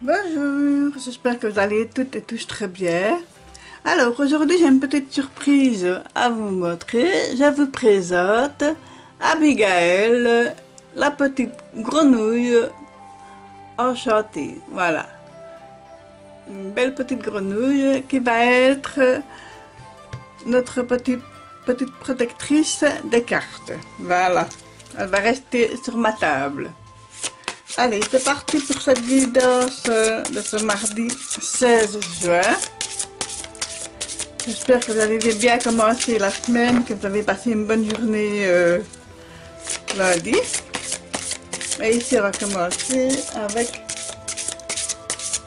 Bonjour, j'espère que vous allez toutes et tous très bien. Alors aujourd'hui j'ai une petite surprise à vous montrer. Je vous présente Abigail, la petite grenouille enchantée. Voilà, une belle petite grenouille qui va être notre petite protectrice des cartes. Voilà, elle va rester sur ma table. Allez, c'est parti pour cette guidance de ce mardi 16 juin. J'espère que vous avez bien commencé la semaine, que vous avez passé une bonne journée lundi. Et ici, on va commencer avec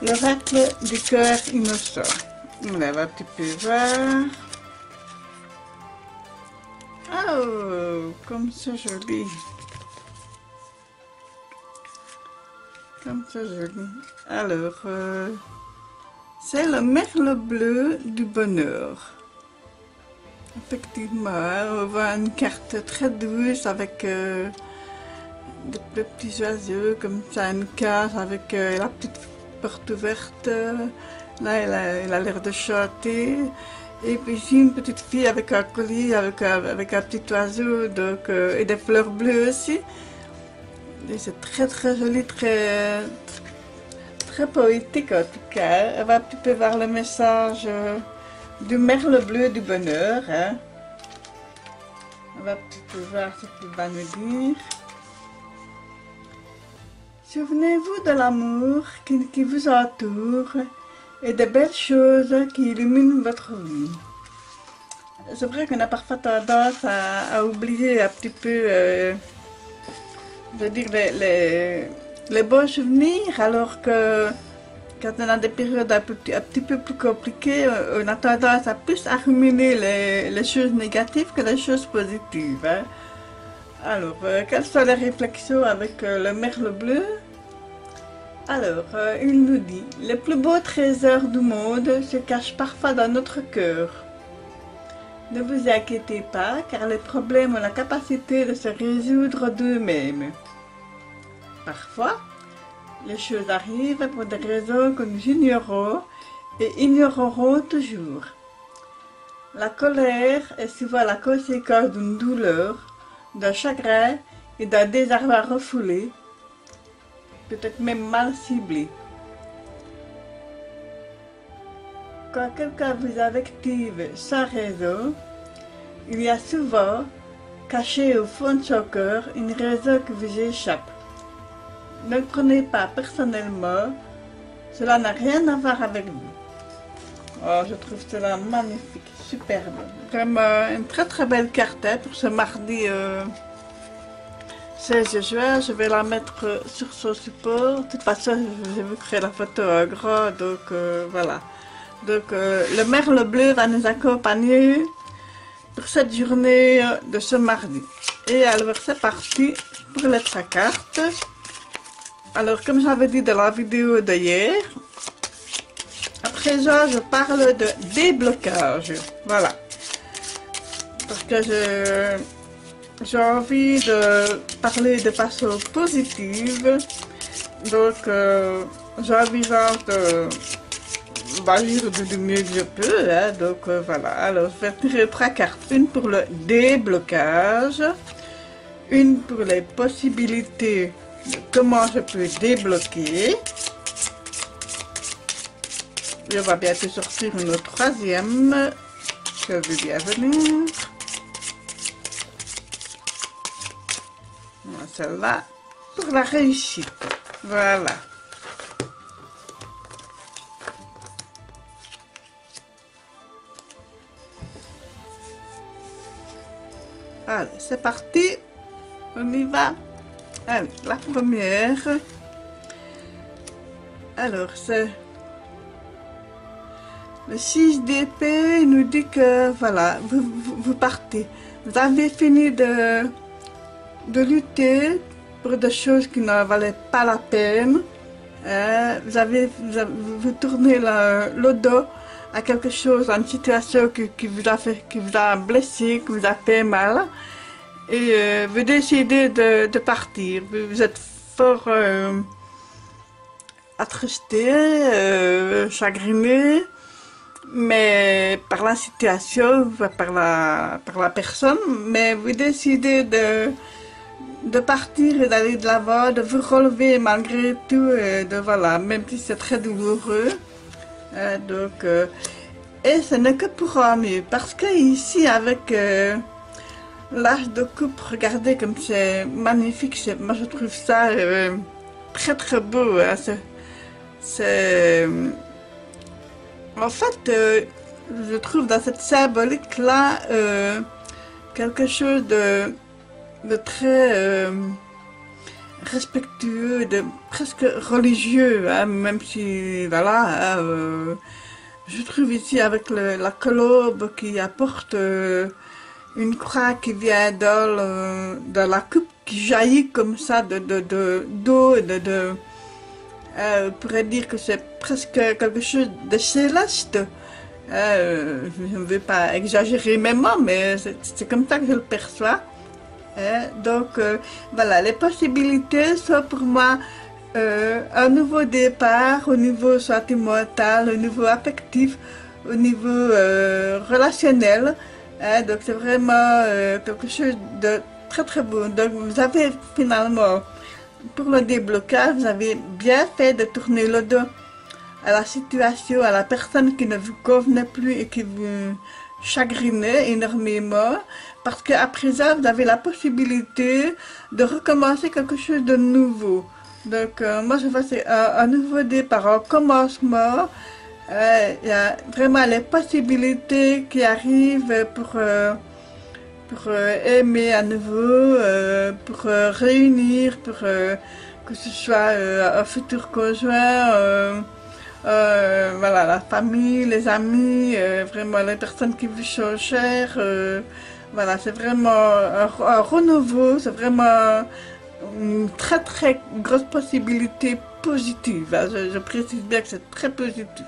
l'oracle du cœur innocent. On lève un petit peu voir. Oh, comme c'est joli. Comme c'est joli. Alors, c'est le merle bleu du bonheur. Effectivement, on voit une carte très douce avec des petits oiseaux comme ça, une case avec la petite porte ouverte. Là, elle a l'air de chanter. Et puis ici, une petite fille avec un collier, avec un petit oiseau, donc, et des fleurs bleues aussi. Et c'est très très joli, très poétique en tout cas. On va un petit peu voir le message du merle bleu du bonheur. Hein. On va un petit peu voir ce qu'il va nous dire. Souvenez-vous de l'amour qui vous entoure et des belles choses qui illuminent votre vie. C'est vrai qu'on a parfois tendance à oublier un petit peu je veux dire, les bons souvenirs, alors que quand on a des périodes un petit peu plus compliquées, on a tendance à plus à ruminer les choses négatives que les choses positives. Hein. Alors, quelles sont les réflexions avec le merle bleu? Alors, il nous dit, les plus beaux trésors du monde se cachent parfois dans notre cœur. Ne vous inquiétez pas, car les problèmes ont la capacité de se résoudre d'eux-mêmes. Parfois, les choses arrivent pour des raisons que nous ignorons et ignorerons toujours. La colère est souvent la conséquence d'une douleur, d'un chagrin et d'un désarroi refoulé, peut-être même mal ciblé. Quand quelqu'un vous invective sans raison, il y a souvent, caché au fond de son cœur, une raison qui vous échappe. Ne le prenez pas personnellement, cela n'a rien à voir avec vous. Oh, je trouve cela magnifique, superbe. Vraiment une très très belle carte hein, pour ce mardi 16 juin. Je vais la mettre sur son support. De toute façon, je vous ferai la photo en grand, donc voilà. Donc le merle bleu va nous accompagner pour cette journée de ce mardi. Et alors c'est parti pour les trois cartes. Alors comme j'avais dit dans la vidéo d'hier, à présent je parle de déblocage. Voilà. Parce que j'ai envie de parler de façon positive. Donc j'envisage d'agir du mieux que je peux, hein, donc voilà. Alors je vais tirer trois cartes, une pour le déblocage, une pour les possibilités de comment je peux débloquer. Et on va bientôt sortir une troisième, je veux bien venir. Celle-là pour la réussite, voilà. Allez, c'est parti, on y va. Allez, la première. Alors, c'est le 6 d'épée, il nous dit que, voilà, vous partez. Vous avez fini de lutter pour des choses qui ne valaient pas la peine. Vous tournez le dos à quelque chose, à une situation qui vous a blessé, qui vous a fait mal, et vous décidez de partir. Vous êtes fort attristé, chagriné, mais par la situation, par la personne, mais vous décidez de partir et d'aller de l'avant, de vous relever malgré tout, voilà, même si c'est très douloureux. Donc, et ce n'est que pour un mieux, parce que ici, avec l'âge de coupe, regardez comme c'est magnifique, moi je trouve ça très très beau. Hein, en fait, je trouve dans cette symbolique-là quelque chose de très respectueux, de presque religieux, hein, même si, voilà, hein, je trouve ici avec la colombe qui apporte une croix qui vient de la coupe qui jaillit comme ça d'eau, on pourrait dire que c'est presque quelque chose de céleste. Je ne veux pas exagérer mes mots, mais c'est comme ça que je le perçois. Donc voilà, les possibilités sont pour moi un nouveau départ au niveau sentimental, au niveau affectif, au niveau relationnel. Donc c'est vraiment quelque chose de très très beau. Donc vous avez finalement, pour le déblocage, vous avez bien fait de tourner le dos à la situation, à la personne qui ne vous convenait plus et qui vous chagrinait énormément, parce qu'à présent, vous avez la possibilité de recommencer quelque chose de nouveau. Donc, moi, je vois c'est un nouveau départ, un commencement. Il y a vraiment les possibilités qui arrivent pour aimer à nouveau, pour réunir, pour que ce soit un futur conjoint, voilà, la famille, les amis, vraiment les personnes qui vous sont chères. Voilà, c'est vraiment un renouveau, c'est vraiment une très très grosse possibilité positive. Hein. Je précise bien que c'est très positif.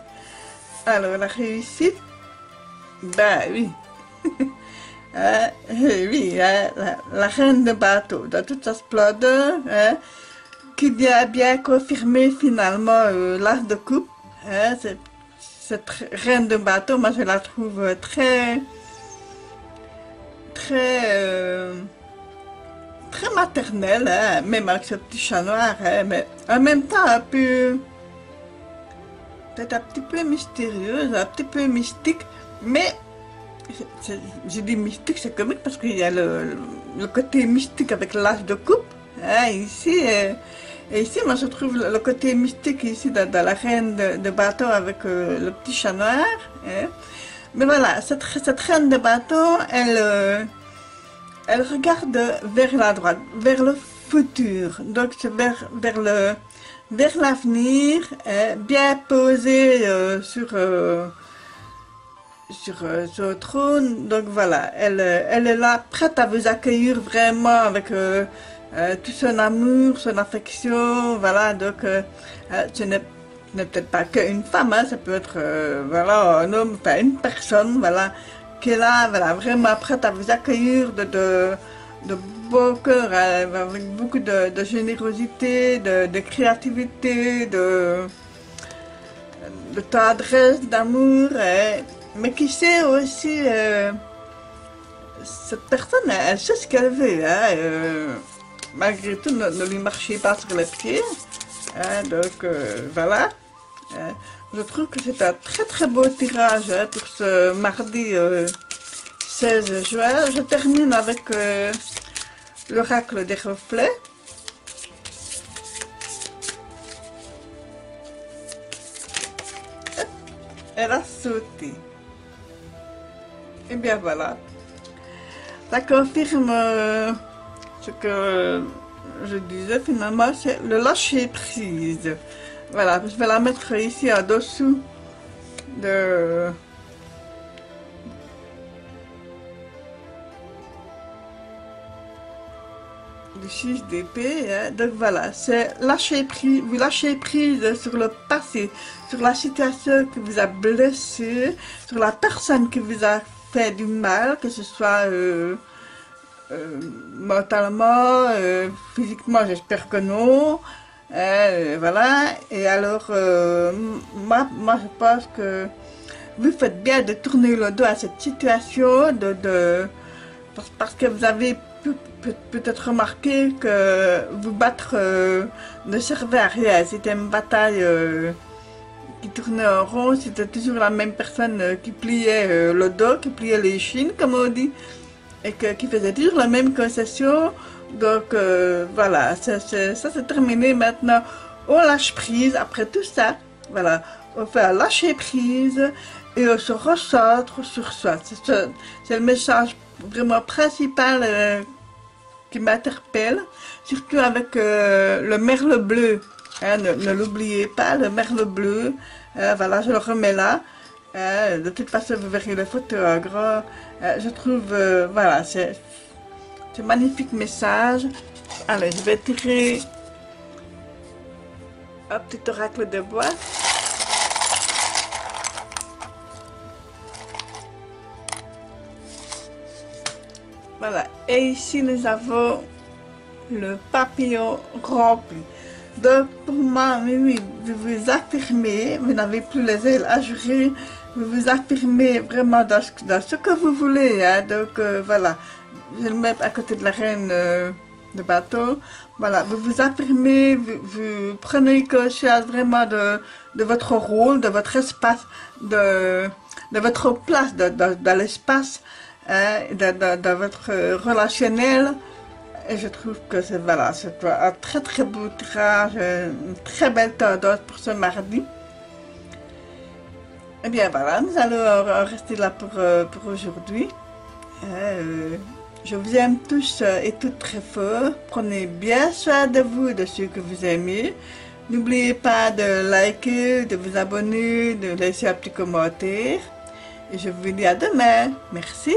Alors, la réussite, ben oui. Oui, hein, la reine de bateau, dans toute sa splendeur, hein, qui vient bien confirmer finalement l'as de coupe. Hein, cette reine de bateau, moi je la trouve très, très, très maternelle, hein, même avec ce petit chat noir, hein, mais en même temps un peu, peut-être un petit peu mystérieuse, un petit peu mystique, mais je dis mystique, c'est comique parce qu'il y a le côté mystique avec l'as de coupe, hein, ici. Et ici, moi, je trouve le côté mystique ici dans la reine de bateau avec le petit chat noir. Hein. Mais voilà, cette reine de bateau, elle regarde vers la droite, vers le futur. Donc, c'est vers l'avenir, bien posée sur son trône. Donc voilà, elle est là, prête à vous accueillir vraiment avec tout son amour, son affection, voilà. Donc ce n'est peut-être pas qu'une femme, hein, ça peut être voilà, un homme, enfin une personne, voilà, qui est là, voilà, vraiment prête à vous accueillir de beau cœur, avec beaucoup de générosité, de créativité, de tendresse, d'amour, mais qui sait aussi, cette personne, elle sait ce qu'elle veut, hein, malgré tout, ne lui marchez pas sur les pieds, hein, donc voilà. Je trouve que c'est un très très beau tirage hein, pour ce mardi 16 juin. Je termine avec l'oracle des reflets. Elle a sauté. Et bien voilà. Ça confirme ce que je disais finalement, c'est le lâcher prise. Voilà, je vais la mettre ici en dessous de du 6 d'épée. Hein. Donc voilà, c'est lâcher prise, vous lâchez prise sur le passé, sur la situation qui vous a blessé, sur la personne qui vous a fait du mal, que ce soit mentalement, physiquement, j'espère que non. Voilà. Et alors, moi, je pense que vous faites bien de tourner le dos à cette situation, parce que vous avez peut-être remarqué que vous battre ne servait à rien. C'était une bataille qui tournait en rond, c'était toujours la même personne qui pliait le dos, qui pliait les chines, comme on dit, et qui faisait toujours la même concession. Donc voilà, ça c'est terminé maintenant. On lâche prise après tout ça. Voilà, on fait un lâcher prise et on se recentre sur soi. C'est le message vraiment principal qui m'interpelle, surtout avec le merle bleu. Hein, ne l'oubliez pas, le merle bleu. Voilà, je le remets là. De toute façon, vous verrez les photos en grand. Je trouve, voilà, c'est un magnifique message. Allez, je vais tirer un petit oracle de bois. Voilà, et ici nous avons le papillon rempli. Donc pour moi, oui, vous vous affirmez, vous n'avez plus les ailes ajourées, vous vous affirmez vraiment dans ce que vous voulez. Hein. Donc voilà, je le mets à côté de la reine de bateau. Voilà, vous vous affirmez, vous prenez conscience vraiment de votre rôle, de votre espace, de votre place dans l'espace. Dans votre relationnel, et je trouve que c'est voilà, c'est un très très beau tirage, une très belle tendance pour ce mardi. Et bien voilà, nous allons rester là pour aujourd'hui. Je vous aime tous et toutes très fort. Prenez bien soin de vous et de ceux que vous aimez. N'oubliez pas de liker, de vous abonner, de laisser un petit commentaire. Et je vous dis à demain. Merci.